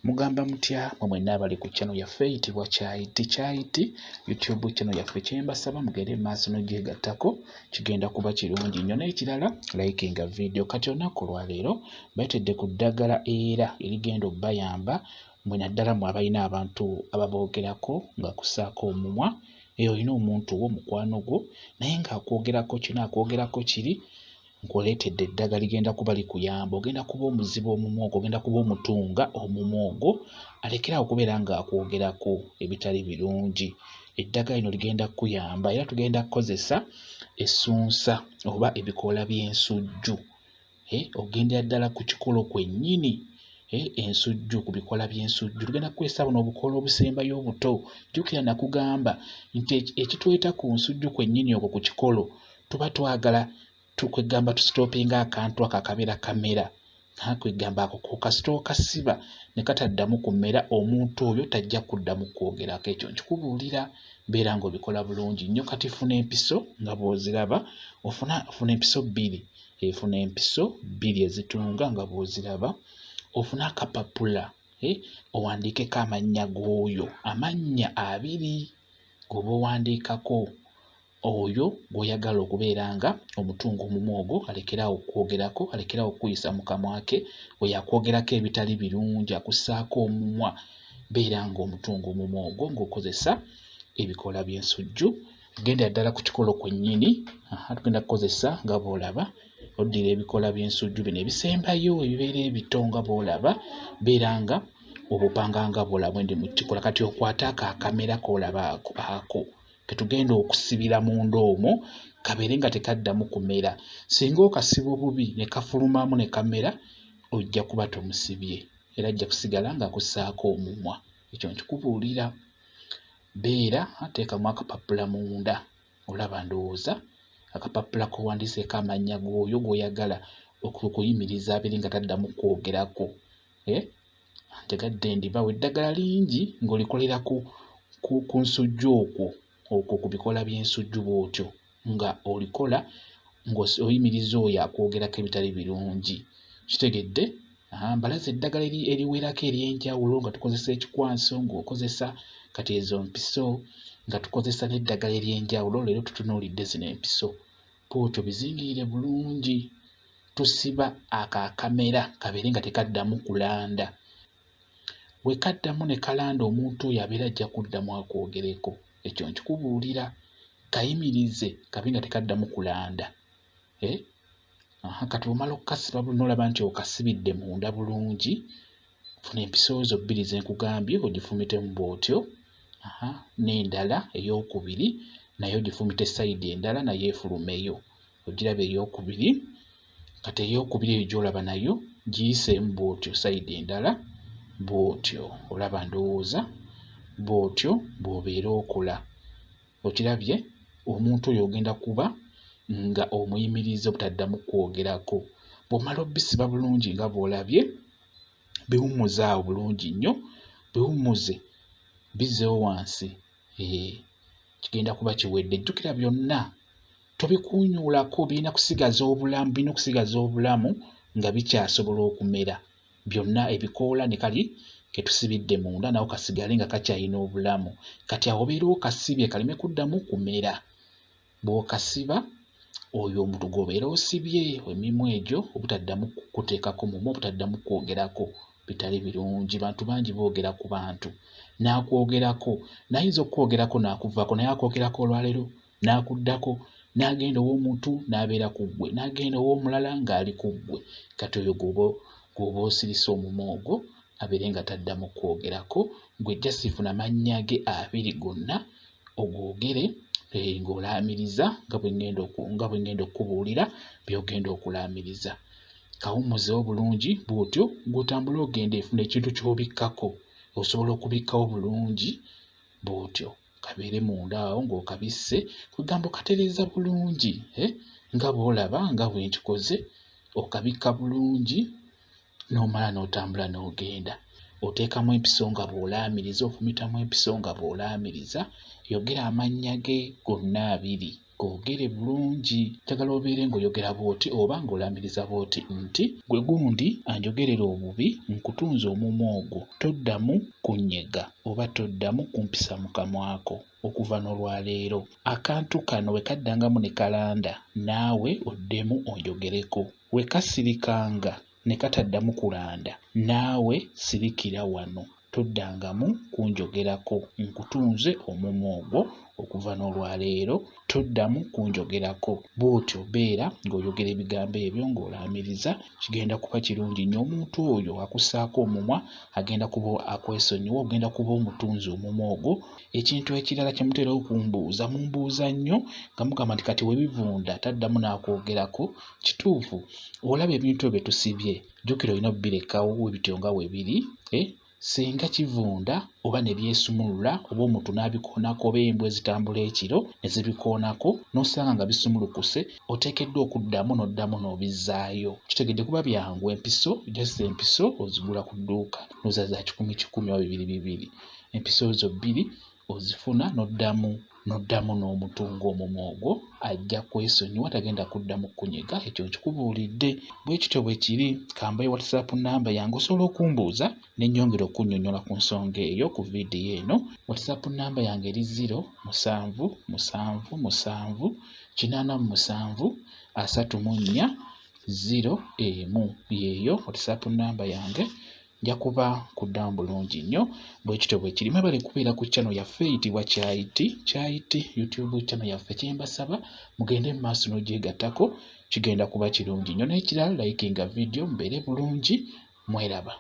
Mugamba mutya mwe mwenna abali ku channel yaffe eyitibwa Kyayiti YouTube channel yaffe kyembasaba mugende maaso n'ogyegattako kigenda kuba kirungi nnyo n'ekirala likinga video kati olunaku lwaleero bayitedde ku ddagala era erigenda obbayamba mwe naddala mwe abalina abantu ababoogerako nga kusaako omumwa eyo olina omuntu wo mukwano gwo naye ng'akwogerako kinaakogerako kiri nkuleetedde eddagala ligenda kuba likuyamba ogenda kuba omuzibu omumwa ogwo ogenda kuba omutunga omumwa ogwo alekerawo okubeera ng'akwogerako ebitali birungi eddagala lino ligenda kukuyamba era tugenda kukozesa essunsa oba ebikoola by'ensujju ogendera ddala ku kikolo kwennyini ensujju ku bikoola by'ensujju tugenda kukozesa buno obukoola obusembayo obuto jjukira nakugamba nti ekitweta ku nsujju kwennyini okwo ku kikolo tuba twagala tukwegamba tusitoopinga akantu ako akabeera kamera kwegamba ako kokasitooka siba ne kataddamu kumera omuntu oyo tajja kuddamu kwogerako ekyo nkikubuulira beera ng'obikola bulungi nnyo kati funa empiso nga bw'oziraba ofuna empiso bbiri efuna empiso bbiri ezitunga nga bw'oziraba ofuna akapapula owandiikeko amannya g'oyo amannya abiri g'oba owandiikako oyo gw'oyagala okubeera nga omutunga omumwa ogwo alekerawo okwogerako alekerawo okuyisa mu kamwa ke oyo akwogerako ebitali birungi akussaako omumwa beera ng'omutunga omumwa ogwo ng'okozesa ebikoola by'ensujju genda ddala ku kikolo kwennyini tugenda kukozesa nga bw'olaba oddira ebikoola by'ensujju bino ebisembayo ebibeera ebito nga bw'olaba beera nga obupanga nga bw'olaba ndi mu kikola kati okwate ako akamera k'olaba ako ketugenda okusibira munda omwo kabeere nga tekaddamu kumera singa okasiba obubi ne kafulumamu ne kamera ojja kuba tomusibye era ajja kusigala ng'akussaako omumwa ekyo nkikubuulira beera ateekamu akapapula munda olaba ndowooza akapapula k'owandiiseeko amannya g'oyo gw'oyagala okuyimiriza abeere nga taddamu kwogerako ntegadde ndibawo eddagala lingi ng'olikolera ku nsujju okwo ku bikoola by'ensujju bw'otyo nga olikola ng'oyimiriza oyo akwogerako ebitali birungi kitegedde mbalaza eddagala eriwerako ery'enjawulo nga tukozesa ekikwanso ng'okozesa kati ezo mpiso nga tukozesa n'eddagala ery'enjawulo leero tutunuulidde zino empiso bw'otyo bizingirire bulungi tusiba akamera kabeere nga tekaddamu kulanda bwe kaddamu ne kalanda omuntu oyo abeera ajja kuddamu akwogereko ekyo nkikubuulira kayimirize kabe nga tekaddamu kulanda kati omala okukasiba n'olaba nti okasibidde munda bulungi funa empiso zo bbiri ze nkugambye ogifumitemu bw'otyo n'endala ey'okubiri naye ogifumite sayidi endala nayo efulumeyo ogiraba ey'okubiri kati ey'okubiri eyo gy'olaba nayo giyiseemu bw'otyo sayidi endala bw'otyo olaba ndowooza bw'otyo bw'obeera okola okirabye omuntu oyo ogenda kuba nga omuyimiriza obutaddamu kwogerako bw'omala obbisiba bulungi nga bw'olabye biwummuze awo bulungi nnyo biwummuze bizzeewo wansi kigenda kuba kiwedde jjukira byonna tobikuunyuulako birina kusigaza obulamu nga bikyasobola okumera byonna ebikoola ne kali ketusibidde munda nawo kasigale nga kakyalina obulamu kati awo obeera okasibye kaleme kuddamu kumera bw'okasiba oyo omuntu gw'obeera osibye emimwa egyo obutaddamu kuteekako mumwa obutaddamu kwogerako bitali birungi bantu bangi boogera ku bantu n'akwogerako nayinza okwogerako n'akuvaako naye akwogerako olwaleero n'akuddako n'agenda ow'omuntu n'abeera ku ggwe n'agenda ow'omulala ng'ali ku ggwe kati oyo gw'oba osirise omumwa ogwo abeere nga taddamu kwogerako gwe jasifuna mannya ge abiri gonna ogwogere ng'olaamiriza nga bwe ngenda okubuulira by'ogenda okulaamiriza kawummuzewo bulungi bw'otyo ng'otambula ogenda efuna ekintu ky'obikkako osobola okubikkawo bulungi bw'otyo kabeere munda awo ng'okabisse kugamba okatereeza bulungi nga bw'olaba nga bwe nkikoze okabikka bulungi n'omala n'otambula n'ogenda oteekamu empiso nga bw'olaamiriza ofumitamu empiso nga bw'olaamiriza yogera amannya ge gonna abiri googere bulungi. Njagala obeere ng'oyogera bw'oti oba ng'olamiriza bw'oti nti gwe gundi anjogerera obubi nkutunze omumwa ogwo, toddamu kunnyega oba toddamu kumpisa mu kamwako. Okuva n'olwaleero akantu kano we kaddangamu ne kalanda, naawe oddemu onjogereko. We kasirikanga ne kataddamu kulanda, naawe sirikira wano, toddangamu kunjogerako, nkutunze omumwa ogwo. Okuva n'olwaleero toddamu kunjogerako. Bw'otyo beera ng'oyogera ebigambo ebyo ng'olaamiriza, kigenda kuba kirungi nnyo. Omuntu oyo akussaako omumwa agenda kuba akwesonyiwa, ogenda kuba omutunzi omumwa ogwo. Ekintu ekirala kye mutera okumbuuza, mumbuuza nnyo nga mugamba nti kati we bivunda taddamu n'akwogerako. Kituufu, olaba ebintu ebyo tusibye, jjukira olina obirekawo bityo nga we biri. Singa kivunda oba ne byesumulula oba omuntu n'abikoonako oba embwa ezitambula ekiro ne zibikoonako n'osanga nga bisumulukuse, oteekeddwa okuddamu n'oddamu n'obizzaayo. Kitegedde kuba byangu. Empiso, just empiso ozigula ku dduuka n'oza za 10 oba 200. Empiso ezo 2 ozifuna n'oddamu n'omutunga omumwa ogwo, ajja kwesonyiwa, tagenda kuddamu kunyega. Ekyo nkikubuulidde. Bwe kityo bwe kiri. Kambaye WhatsApp namba yange osobola okumbuuza ne nnyongera okunnyonnyola ku nsonga eyo ku vidiyo eno. WhatsApp namba yange eri 0777873401. Yeeyo WhatsApp namba yange. Nja kuba kuddamu bulungi nnyo. Bwe kityo bwe kiri. Mwebale kubeera ku channel yaffe eyitibwa Kyayiti YouTube channel yaffe. Kyembasaba mugende mu maaso n'ogyegattako, kigenda kuba kirungi nnyo. N'ekirala likinga vidiyo, mubeere bulungi, mweraba.